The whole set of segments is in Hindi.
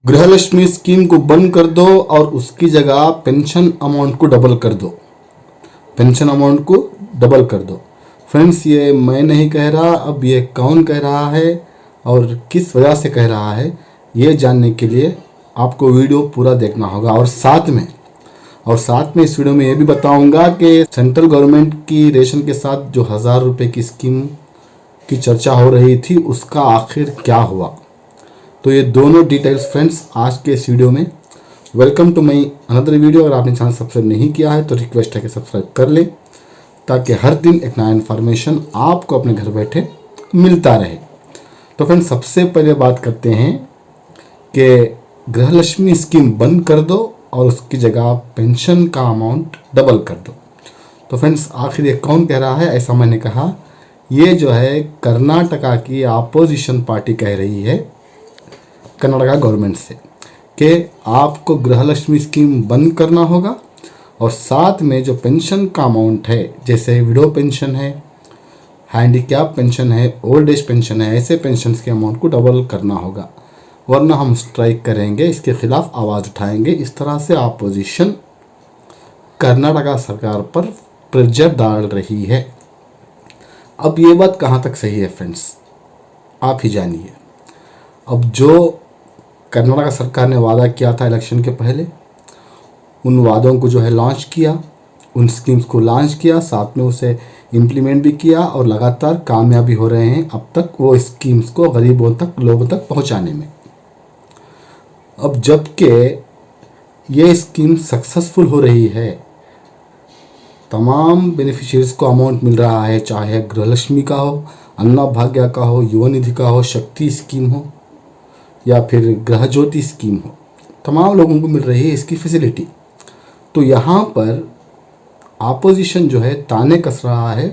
गृहलक्ष्मी स्कीम को बंद कर दो और उसकी जगह पेंशन अमाउंट को डबल कर दो। पेंशन अमाउंट को डबल कर दो। फ्रेंड्स, ये मैं नहीं कह रहा, अब ये कौन कह रहा है और किस वजह से कह रहा है, ये जानने के लिए आपको वीडियो पूरा देखना होगा। और साथ में इस वीडियो में ये भी बताऊंगा कि सेंट्रल गवर्नमेंट की रेशन के साथ जो 1000 रुपये की स्कीम की चर्चा हो रही थी, उसका आखिर क्या हुआ। तो ये दोनों डिटेल्स फ्रेंड्स आज के इस वीडियो में। Welcome to my another video. अगर आपने चैनल सब्सक्राइब नहीं किया है तो रिक्वेस्ट है कि सब्सक्राइब कर ले, ताकि हर दिन एक नया इन्फॉर्मेशन आपको अपने घर बैठे मिलता रहे। तो फ्रेंड्स, सबसे पहले बात करते हैं कि गृहलक्ष्मी स्कीम बंद कर दो और उसकी जगह पेंशन का अमाउंट डबल कर दो। तो फ्रेंड्स, आखिर ये कौन कह रहा है? ऐसा मैंने कहा, ये जो है कर्नाटका की अपोजिशन पार्टी कह रही है कर्नाटका गवर्नमेंट से कि आपको गृहलक्ष्मी स्कीम बंद करना होगा और साथ में जो पेंशन का अमाउंट है, जैसे विडो पेंशन है, हैंडीकैप पेंशन है, ओल्ड एज पेंशन है, ऐसे पेंशन के अमाउंट को डबल करना होगा, वरना हम स्ट्राइक करेंगे, इसके खिलाफ आवाज़ उठाएंगे। इस तरह से अपोजिशन कर्नाटका सरकार पर प्रेशर डाल रही है। अब ये बात कहाँ तक सही है फ्रेंड्स, आप ही जानिए। अब जो कर्नाटका सरकार ने वादा किया था इलेक्शन के पहले, उन वादों को जो है लॉन्च किया, उन स्कीम्स को लॉन्च किया, साथ में उसे इम्प्लीमेंट भी किया और लगातार कामयाबी हो रहे हैं अब तक वो स्कीम्स को गरीबों तक, लोगों तक पहुंचाने में। अब जबकि ये स्कीम सक्सेसफुल हो रही है, तमाम बेनिफिशियरीज को अमाउंट मिल रहा है, चाहे गृहलक्ष्मी का हो, अन्नभाग्य का हो, युवा निधि का हो, शक्ति स्कीम हो या फिर गृह ज्योति स्कीम हो, तमाम लोगों को मिल रही है इसकी फैसिलिटी। तो यहाँ पर अपोजिशन जो है ताने कस रहा है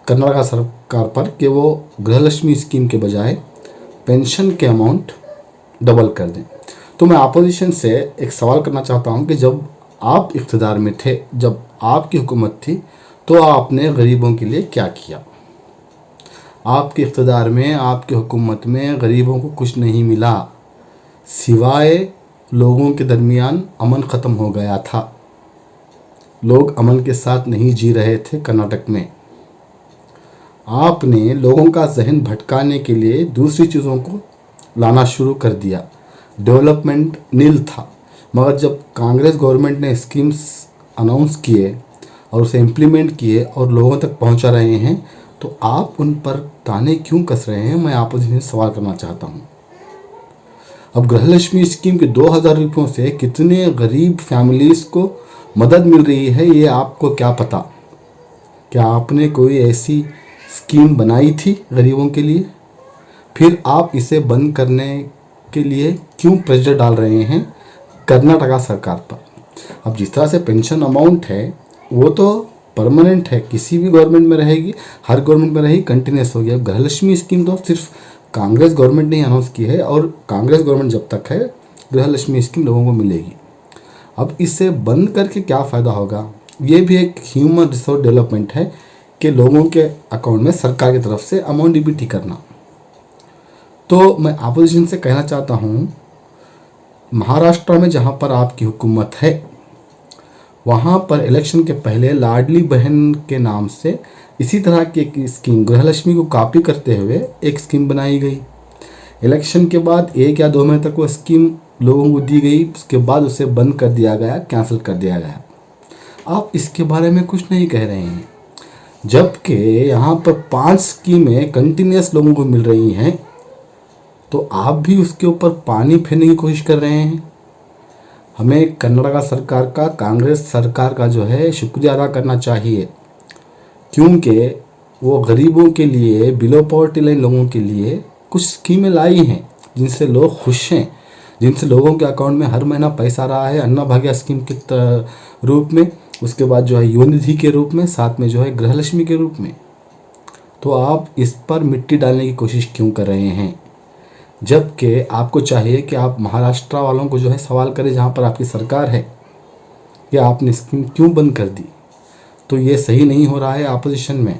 कर्नाटका सरकार पर कि वो गृहलक्ष्मी स्कीम के बजाय पेंशन के अमाउंट डबल कर दें। तो मैं अपोजिशन से एक सवाल करना चाहता हूँ कि जब आप इक़्तिदार में थे, जब आपकी हुकूमत थी, तो आपने गरीबों के लिए क्या किया? आपके इक़्तिदार में, आपकी हुकूमत में गरीबों को कुछ नहीं मिला, सिवाय लोगों के दरमियान अमन ख़त्म हो गया था। लोग अमन के साथ नहीं जी रहे थे कर्नाटक में। आपने लोगों का जहन भटकाने के लिए दूसरी चीज़ों को लाना शुरू कर दिया। डेवलपमेंट नील था। मगर जब कांग्रेस गवर्नमेंट ने स्कीम्स अनाउंस किए और उसे इम्प्लीमेंट किए और लोगों तक पहुंचा रहे हैं, तो आप उन पर ताने क्यों कस रहे हैं? मैं अपोजिशन से सवाल करना चाहता हूं। अब गृहलक्ष्मी स्कीम के 2000 रुपयों से कितने गरीब फैमिलीज को मदद मिल रही है, ये आपको क्या पता? क्या आपने कोई ऐसी स्कीम बनाई थी गरीबों के लिए? फिर आप इसे बंद करने के लिए क्यों प्रेशर डाल रहे हैं कर्नाटका सरकार पर? अब जिस तरह से पेंशन अमाउंट है वो तो परमानेंट है, किसी भी गवर्नमेंट में रहेगी, हर गवर्नमेंट में रहेगी, कंटिन्यूस होगी। अब गृहलक्ष्मी स्कीम तो सिर्फ कांग्रेस गवर्नमेंट ने अनाउंस की है और कांग्रेस गवर्नमेंट जब तक है, गृहलक्ष्मी स्कीम लोगों को मिलेगी। अब इसे बंद करके क्या फ़ायदा होगा? ये भी एक ह्यूमन रिसोर्स डेवलपमेंट है कि लोगों के अकाउंट में सरकार की तरफ से अमाउंट डीबीटी करना। तो मैं अपोजिशन से कहना चाहता हूँ, महाराष्ट्र में जहाँ पर आपकी हुकूमत है, वहाँ पर इलेक्शन के पहले लाडली बहन के नाम से इसी तरह की एक स्कीम, गृहलक्ष्मी को कॉपी करते हुए एक स्कीम बनाई गई। इलेक्शन के बाद 1 या 2 महीने तक वो स्कीम लोगों को दी गई, उसके बाद उसे बंद कर दिया गया, कैंसिल कर दिया गया। आप इसके बारे में कुछ नहीं कह रहे हैं, जबकि यहाँ पर 5 स्कीमें कंटिन्यूस लोगों को मिल रही हैं, तो आप भी उसके ऊपर पानी फेरने की कोशिश कर रहे हैं। हमें कर्नाटका सरकार का, कांग्रेस सरकार का जो है शुक्रिया अदा करना चाहिए, क्योंकि वो गरीबों के लिए, बिलो पॉवर्टी लाइन लोगों के लिए कुछ स्कीमें लाई हैं जिनसे लोग खुश हैं, जिनसे लोगों के अकाउंट में हर महीना पैसा आ रहा है, अन्नभाग्य स्कीम के रूप में, उसके बाद जो है युवा निधि के रूप में, साथ में जो है गृहलक्ष्मी के रूप में। तो आप इस पर मिट्टी डालने की कोशिश क्यों कर रहे हैं? जबकि आपको चाहिए कि आप महाराष्ट्र वालों को जो है सवाल करें, जहाँ पर आपकी सरकार है, कि आपने स्कीम क्यों बंद कर दी। तो ये सही नहीं हो रहा है अपोजिशन में।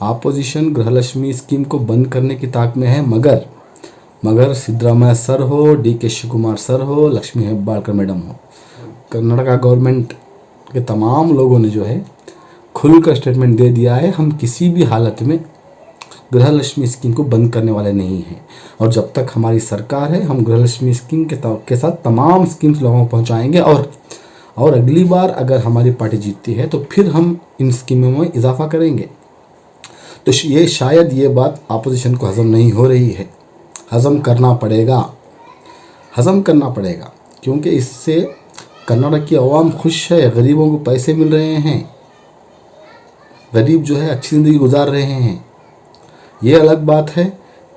अपोजिशन गृहलक्ष्मी स्कीम को बंद करने की ताक में है, मगर मगर सिद्धरामैया सर हो, DK शिवकुमार सर हो, लक्ष्मी हेब्बाळकर मैडम हो, कर्नाटका गवर्नमेंट के तमाम लोगों ने जो है खुलकर स्टेटमेंट दे दिया है, हम किसी भी हालत में गृहलक्ष्मी स्कीम को बंद करने वाले नहीं हैं। और जब तक हमारी सरकार है, हम गृहलक्ष्मी स्कीम के साथ तमाम स्कीम्स लोगों को पहुंचाएंगे। और अगली बार अगर हमारी पार्टी जीतती है तो फिर हम इन स्कीमों में इजाफा करेंगे। तो ये शायद ये बात अपोजिशन को हज़म नहीं हो रही है, हज़म करना पड़ेगा, क्योंकि इससे कर्नाटक की आवाम खुश है, गरीबों को पैसे मिल रहे हैं, गरीब जो है अच्छी ज़िंदगी गुजार रहे हैं। ये अलग बात है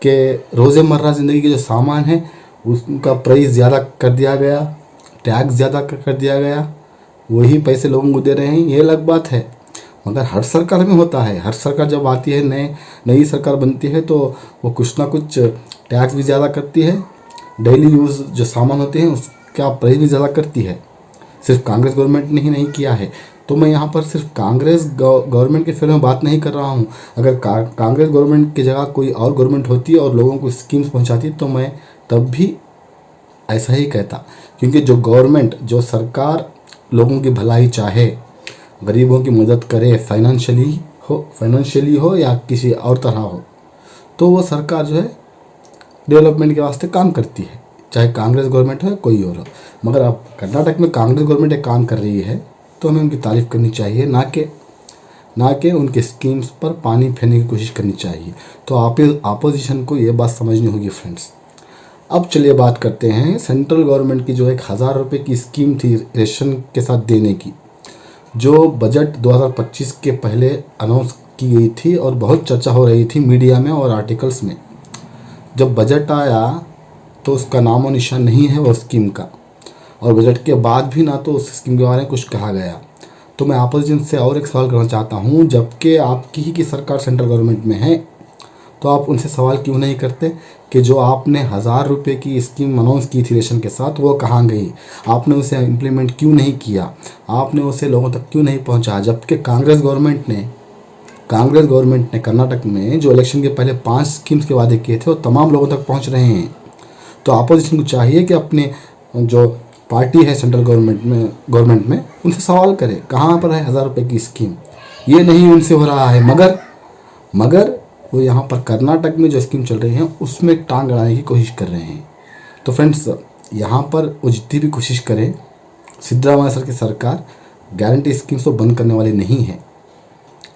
कि रोज़मर्रा ज़िंदगी के जो सामान है उसका प्राइस ज़्यादा कर दिया गया, टैक्स ज़्यादा कर दिया गया, वही पैसे लोगों को दे रहे हैं, ये अलग बात है। मगर हर सरकार में होता है, हर सरकार जब आती है, नई सरकार बनती है तो वो कुछ ना कुछ टैक्स भी ज़्यादा करती है, डेली यूज़ जो सामान होते हैं उसका प्राइस भी ज़्यादा करती है। सिर्फ कांग्रेस गवर्नमेंट ने ही नहीं किया है। तो मैं यहाँ पर सिर्फ कांग्रेस गवर्नमेंट के फेवर में बात नहीं कर रहा हूँ। अगर कांग्रेस गवर्नमेंट की जगह कोई और गवर्नमेंट होती और लोगों को स्कीम्स पहुँचाती तो मैं तब भी ऐसा ही कहता, क्योंकि जो सरकार लोगों की भलाई चाहे, गरीबों की मदद करे, फाइनेंशियली हो या किसी और तरह हो, तो वो सरकार जो है डेवलपमेंट के वास्ते काम करती है, चाहे कांग्रेस गवर्नमेंट हो या कोई और हो। मगर अब कर्नाटक में कांग्रेस गवर्नमेंट एक काम कर रही है तो हमें उनकी तारीफ़ करनी चाहिए, ना कि उनके स्कीम्स पर पानी फेरने की कोशिश करनी चाहिए। तो अपोजिशन को ये बात समझनी होगी फ्रेंड्स। अब चलिए बात करते हैं सेंट्रल गवर्नमेंट की जो 1000 रुपये की स्कीम थी रेशन के साथ देने की, जो बजट 2025 के पहले अनाउंस की गई थी और बहुत चर्चा हो रही थी मीडिया में और आर्टिकल्स में। जब बजट आया तो उसका नामो निशान नहीं है वो स्कीम का, और बजट के बाद भी ना तो उस स्कीम के बारे में कुछ कहा गया। तो मैं अपोजिशन से और एक सवाल करना चाहता हूँ, जबकि आपकी ही की सरकार सेंट्रल गवर्नमेंट में है, तो आप उनसे सवाल क्यों नहीं करते कि जो आपने 1000 रुपये की स्कीम अनाउंस की थी रेशन के साथ वो कहाँ गई, आपने उसे इम्प्लीमेंट क्यों नहीं किया, आपने उसे लोगों तक क्यों नहीं पहुँचाया। जबकि कांग्रेस गवर्नमेंट ने कर्नाटक में जो इलेक्शन के पहले 5 स्कीम्स के वादे किए थे वो तमाम लोगों तक पहुँच रहे हैं। तो अपोजिशन को चाहिए कि अपने जो पार्टी है सेंट्रल गवर्नमेंट में उनसे सवाल करे कहाँ पर है 1000 रुपये की स्कीम। ये नहीं उनसे हो रहा है, मगर वो यहाँ पर कर्नाटक में जो स्कीम चल रही है उसमें टांग अड़ाने की कोशिश कर रहे हैं। तो फ्रेंड्स, यहाँ पर वो जितनी भी कोशिश करें, सिद्धरामैया सर की सरकार गारंटी स्कीम्स को बंद करने वाली नहीं है।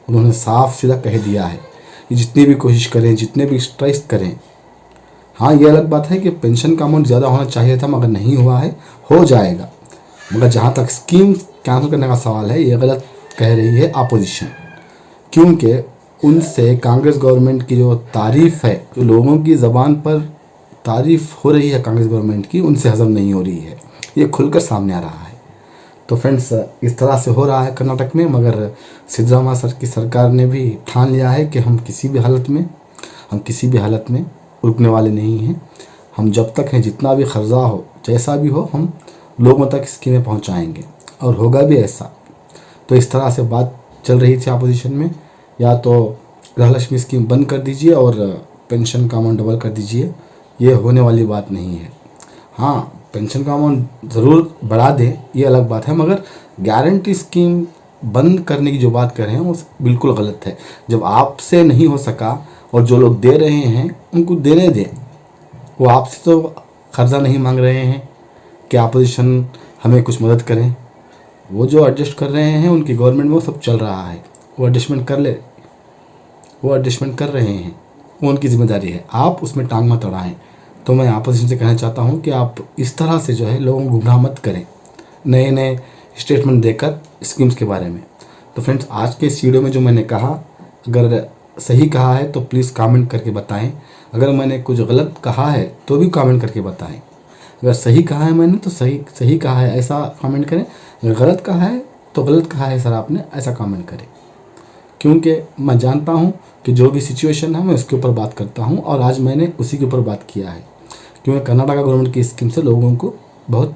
उन्होंने साफ सीधा कह दिया है कि जितनी भी कोशिश करें, जितने भी स्ट्राइक करें। हाँ, ये अलग बात है कि पेंशन का अमाउंट ज़्यादा होना चाहिए था, मगर नहीं हुआ है, हो जाएगा। मगर जहाँ तक स्कीम कैंसिल करने का सवाल है, ये गलत कह रही है अपोजिशन, क्योंकि उनसे कांग्रेस गवर्नमेंट की जो तारीफ़ है, जो लोगों की ज़बान पर तारीफ़ हो रही है कांग्रेस गवर्नमेंट की, उनसे हज़म नहीं हो रही है। ये खुलकर सामने आ रहा है। तो फ्रेंड्स, इस तरह से हो रहा है कर्नाटक में। मगर सिद्धरामैया सर की सरकार ने भी ठान लिया है कि हम किसी भी हालत में रुकने वाले नहीं हैं। हम जब तक हैं, जितना भी खर्चा हो, जैसा भी हो, हम लोगों तक स्कीमें पहुंचाएंगे और होगा भी ऐसा। तो इस तरह से बात चल रही थी अपोजिशन में, या तो गृहलक्ष्मी स्कीम बंद कर दीजिए और पेंशन का अमाउंट डबल कर दीजिए। ये होने वाली बात नहीं है। हाँ, पेंशन का अमाउंट ज़रूर बढ़ा दें, ये अलग बात है, मगर गारंटी स्कीम बंद करने की जो बात कर रहे हैं वो बिल्कुल गलत है। जब आपसे नहीं हो सका और जो लोग दे रहे हैं उनको देने दें। वो आपसे तो कर्जा नहीं मांग रहे हैं कि अपोजिशन हमें कुछ मदद करें। वो जो एडजस्ट कर रहे हैं, उनकी गवर्नमेंट में वो सब चल रहा है, वो एडजस्टमेंट कर रहे हैं, वो उनकी जिम्मेदारी है। आप उसमें टांग मत अड़ाएं। तो मैं अपोजिशन से कहना चाहता हूँ कि आप इस तरह से जो है लोगों को गुमराह मत करें नए स्टेटमेंट देकर स्कीम्स के बारे में। तो फ्रेंड्स, आज के इस वीडियो में जो मैंने कहा, अगर सही कहा है तो प्लीज़ कमेंट करके बताएं। अगर मैंने कुछ गलत कहा है तो भी कमेंट करके बताएं। अगर सही कहा है मैंने तो सही कहा है ऐसा कमेंट करें। अगर गलत कहा है तो गलत कहा है सर आपने, ऐसा कमेंट करें। क्योंकि मैं जानता हूं कि जो भी सिचुएशन है मैं उसके ऊपर बात करता हूं, और आज मैंने उसी के ऊपर बात किया है, क्योंकि कर्नाटका गवर्नमेंट की स्कीम से लोगों को बहुत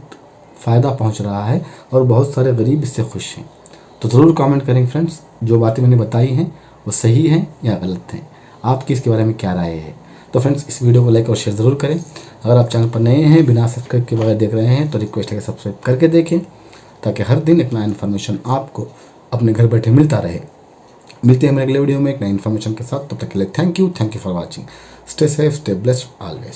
फ़ायदा पहुंच रहा है और बहुत सारे गरीब इससे खुश हैं। तो ज़रूर कमेंट करें फ्रेंड्स, जो बातें मैंने बताई हैं वो सही हैं या गलत हैं, आपकी इसके बारे में क्या राय है। तो फ्रेंड्स इस वीडियो को लाइक और शेयर ज़रूर करें। अगर आप चैनल पर नए हैं, बिना सब्सक्राइब के बगैर देख रहे हैं, तो रिक्वेस्ट है कि सब्सक्राइब करके देखें, ताकि हर दिन एक नया इन्फॉर्मेशन आपको अपने घर बैठे मिलता रहे। मिलते हैं मेरे अगले वीडियो में एक नई इन्फॉर्मेशन के साथ। तब तक के लिए thank you for watching. Stay safe, stay blessed always.